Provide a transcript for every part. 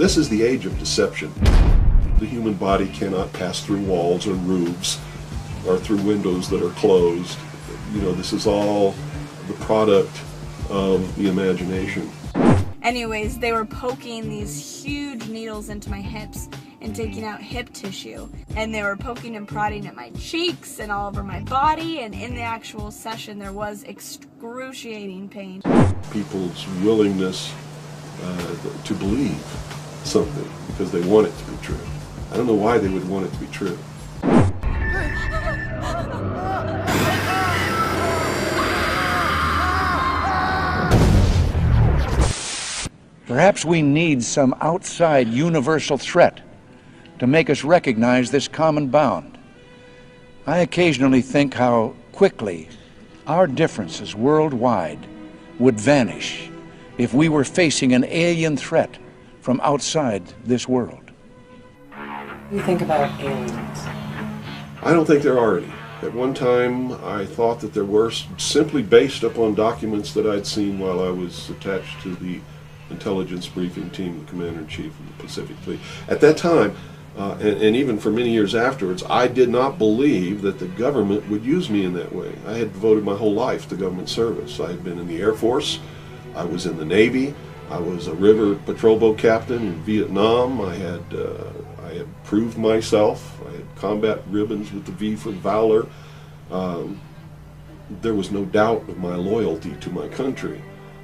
This is the age of deception. The human body cannot pass through walls or roofs or through windows that are closed. This is all the product of the imagination. Anyways, they were poking these huge needles into my hips and taking out hip tissue. And they were poking and prodding at my cheeks and all over my body. And in the actual session, there was excruciating pain. People's willingness to believe something because they want it to be true. I don't know why they would want it to be true. Perhaps we need some outside universal threat to make us recognize this common bound. I occasionally think how quickly our differences worldwide would vanish if we were facing an alien threat from outside this world. What do you think about aliens? I don't think there are any. At one time, I thought that there were, simply based upon documents that I'd seen while I was attached to the intelligence briefing team, the commander-in-chief of the Pacific Fleet. At that time, and even for many years afterwards, I did not believe that the government would use me in that way. I had devoted my whole life to government service. I had been in the Air Force, I was in the Navy, I was a river patrol boat captain in Vietnam. I had proved myself. I had combat ribbons with the V for Valor. There was no doubt of my loyalty to my country.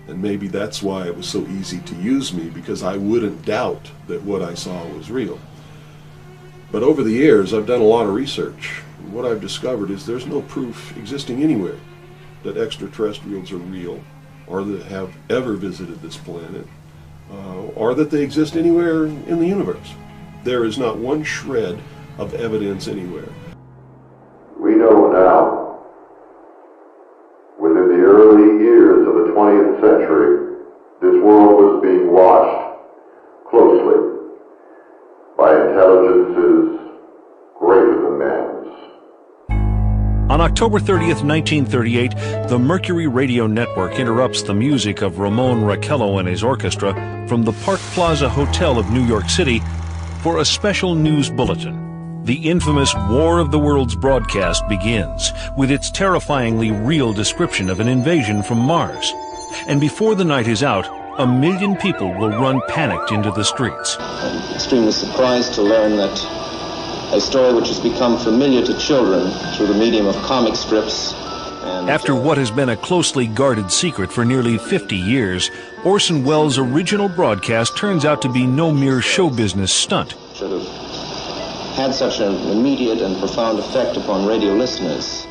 And maybe that's why it was so easy to use me, because I wouldn't doubt that what I saw was real. But over the years, I've done a lot of research. And what I've discovered is there's no proof existing anywhere that extraterrestrials are real, or that have ever visited this planet, or that they exist anywhere in the universe. There is not one shred of evidence anywhere. We know now, within the early years of the 20th century, this world was being watched closely by intelligences greater than man's. On October 30th, 1938, the Mercury Radio Network interrupts the music of Ramon Raquello and his orchestra from the Park Plaza Hotel of New York City for a special news bulletin. The infamous War of the Worlds broadcast begins with its terrifyingly real description of an invasion from Mars. And before the night is out, 1 million people will run panicked into the streets. I'm extremely surprised to learn that a story which has become familiar to children through the medium of comic strips. After what has been a closely guarded secret for nearly 50 years, Orson Welles' original broadcast turns out to be no mere show business stunt. Should have had such an immediate and profound effect upon radio listeners.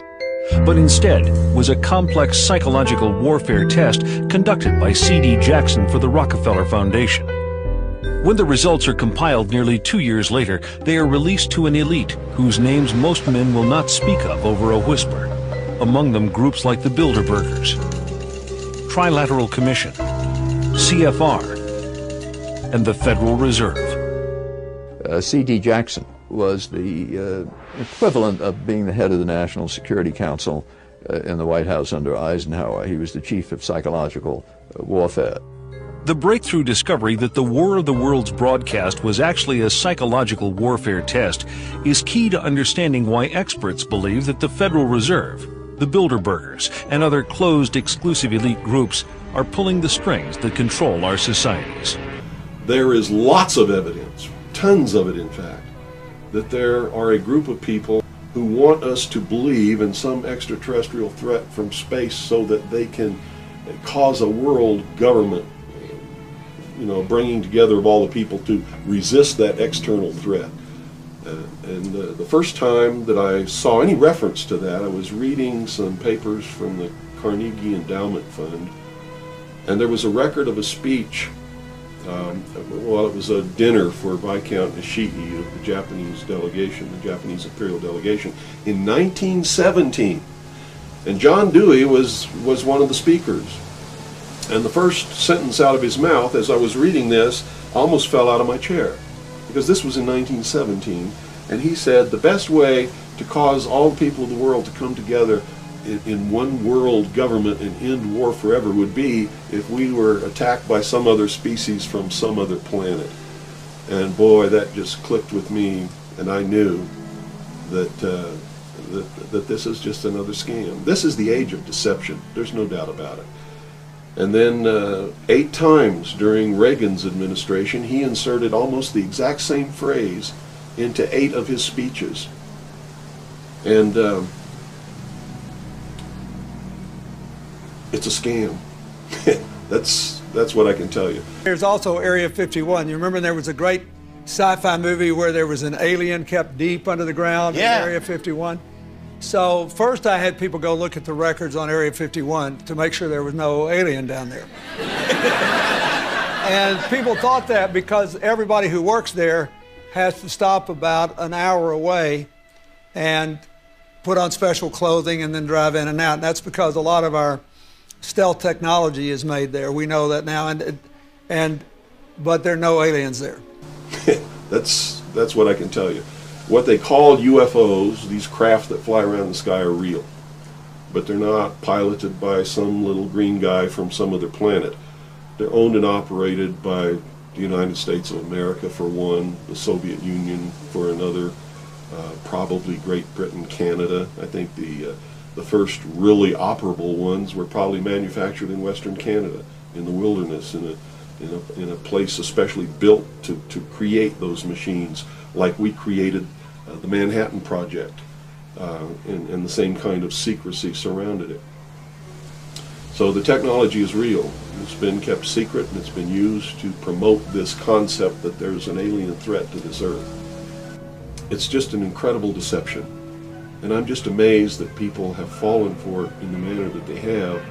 But instead was a complex psychological warfare test conducted by C.D. Jackson for the Rockefeller Foundation. When the results are compiled nearly 2 years later, they are released to an elite whose names most men will not speak of over a whisper. Among them groups like the Bilderbergers, Trilateral Commission, CFR, and the Federal Reserve. C.D. Jackson was the equivalent of being the head of the National Security Council in the White House under Eisenhower. He was the chief of psychological warfare. The breakthrough discovery that the War of the Worlds broadcast was actually a psychological warfare test is key to understanding why experts believe that the Federal Reserve, the Bilderbergers, and other closed exclusive elite groups are pulling the strings that control our societies. There is lots of evidence, tons of it in fact, that there are a group of people who want us to believe in some extraterrestrial threat from space so that they can cause a world government, bringing together of all the people to resist that external threat. And the first time that I saw any reference to that, I was reading some papers from the Carnegie Endowment Fund, and there was a record of a speech. It was a dinner for Viscount Nishiki of the Japanese delegation, the Japanese imperial delegation, in 1917. And John Dewey was one of the speakers. And the first sentence out of his mouth, as I was reading this, I almost fell out of my chair, because this was in 1917, and he said the best way to cause all the people of the world to come together in one world government and end war forever would be if we were attacked by some other species from some other planet. And boy, that just clicked with me, and I knew that that this is just another scam. This is the age of deception. There's no doubt about it. And then 8 times during Reagan's administration, he inserted almost the exact same phrase into 8 of his speeches. And it's a scam. That's what I can tell you. There's also Area 51. You remember there was a great sci-fi movie where there was an alien kept deep under the ground in Area 51? So first I had people go look at the records on Area 51 to make sure there was no alien down there. And people thought that because everybody who works there has to stop about an hour away and put on special clothing and then drive in and out. And that's because a lot of our stealth technology is made there. We know that now, but there are no aliens there. That's what I can tell you. What they call UFOs, these craft that fly around the sky, are real. But they're not piloted by some little green guy from some other planet. They're owned and operated by the United States of America for one, the Soviet Union for another, probably Great Britain, Canada. I think the first really operable ones were probably manufactured in Western Canada, in the wilderness, in a place especially built to create those machines, like we created the Manhattan Project, and the same kind of secrecy surrounded it. So the technology is real. It's been kept secret, and it's been used to promote this concept that there's an alien threat to this earth. It's just an incredible deception, and I'm just amazed that people have fallen for it in the manner that they have,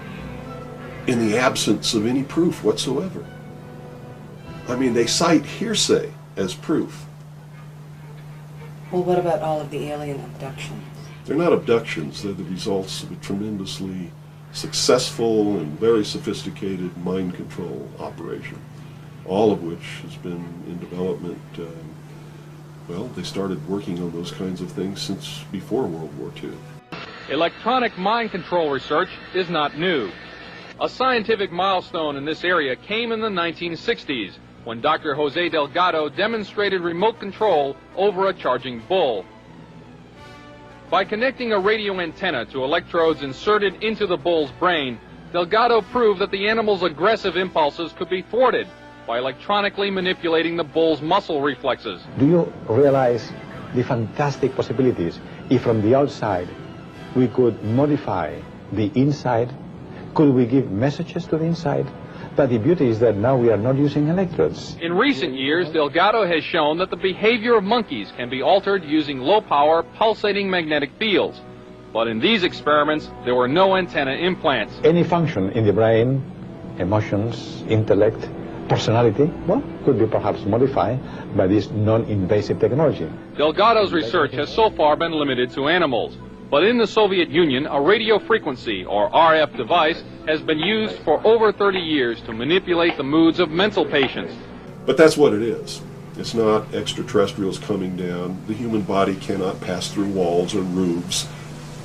in the absence of any proof whatsoever. I mean, they cite hearsay as proof. Well, what about all of the alien abductions? They're not abductions. They're the results of a tremendously successful and very sophisticated mind control operation, all of which has been in development. Well, they started working on those kinds of things since before World War II. Electronic mind control research is not new. A scientific milestone in this area came in the 1960s, when Dr. Jose Delgado demonstrated remote control over a charging bull. By connecting a radio antenna to electrodes inserted into the bull's brain, Delgado proved that the animal's aggressive impulses could be thwarted by electronically manipulating the bull's muscle reflexes. Do you realize the fantastic possibilities if from the outside we could modify the inside? Could we give messages to the inside? But the beauty is that now we are not using electrodes. In recent years, Delgado has shown that the behavior of monkeys can be altered using low-power, pulsating magnetic fields. But in these experiments, there were no antenna implants. Any function in the brain, emotions, intellect, personality, well, could be perhaps modified by this non-invasive technology. Delgado's research has so far been limited to animals. But in the Soviet Union, a radio frequency, or RF device, has been used for over 30 years to manipulate the moods of mental patients. But that's what it is. It's not extraterrestrials coming down. The human body cannot pass through walls or roofs,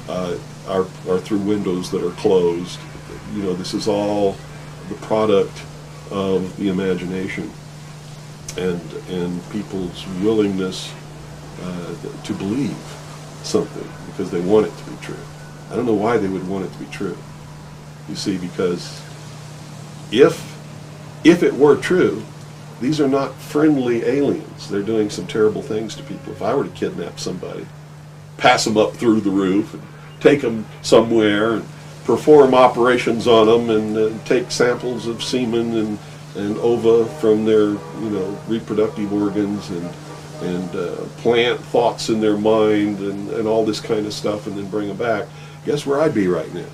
or through windows that are closed. You know, this is all the product of the imagination and people's willingness to believe something because they want it to be true. I don't know why they would want it to be true. You see, because if it were true, these are not friendly aliens. They're doing some terrible things to people. If I were to kidnap somebody, pass them up through the roof, and take them somewhere, and perform operations on them, and take samples of semen and ova from their, reproductive organs, and plant thoughts in their mind and all this kind of stuff, and then bring them back, guess where I'd be right now?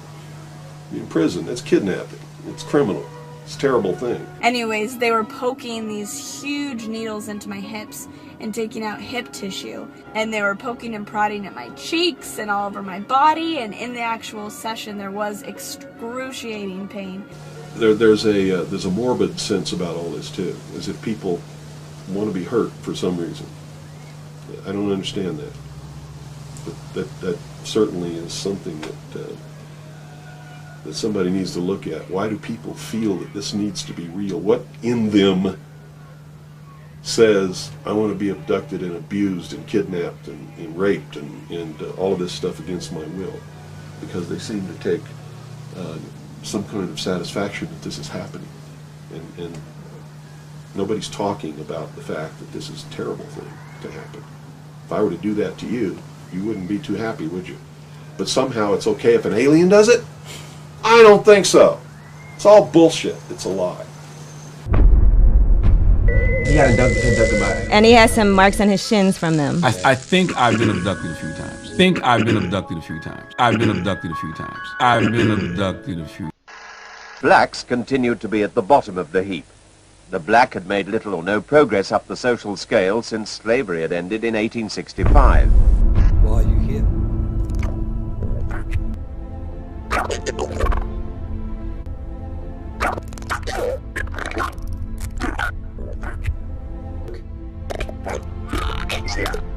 In prison. That's kidnapping. It's criminal. It's a terrible thing. Anyways, they were poking these huge needles into my hips and taking out hip tissue. And they were poking and prodding at my cheeks and all over my body. And in the actual session, there was excruciating pain. There's a morbid sense about all this, too, as if people want to be hurt for some reason. I don't understand that. But that certainly is something that somebody needs to look at. Why do people feel that this needs to be real? What in them says, I want to be abducted and abused and kidnapped and raped and all of this stuff against my will, because they seem to take some kind of satisfaction that this is happening. And nobody's talking about the fact that this is a terrible thing to happen. If I were to do that to you, you wouldn't be too happy, would you? But somehow it's okay if an alien does it? I don't think so. It's all bullshit. It's a lie. He got abducted by it. And he has some marks on his shins from them. I think I've been abducted a few times. I've been abducted a few times. Blacks continued to be at the bottom of the heap. The black had made little or no progress up the social scale since slavery had ended in 1865. While you hit. Yeah.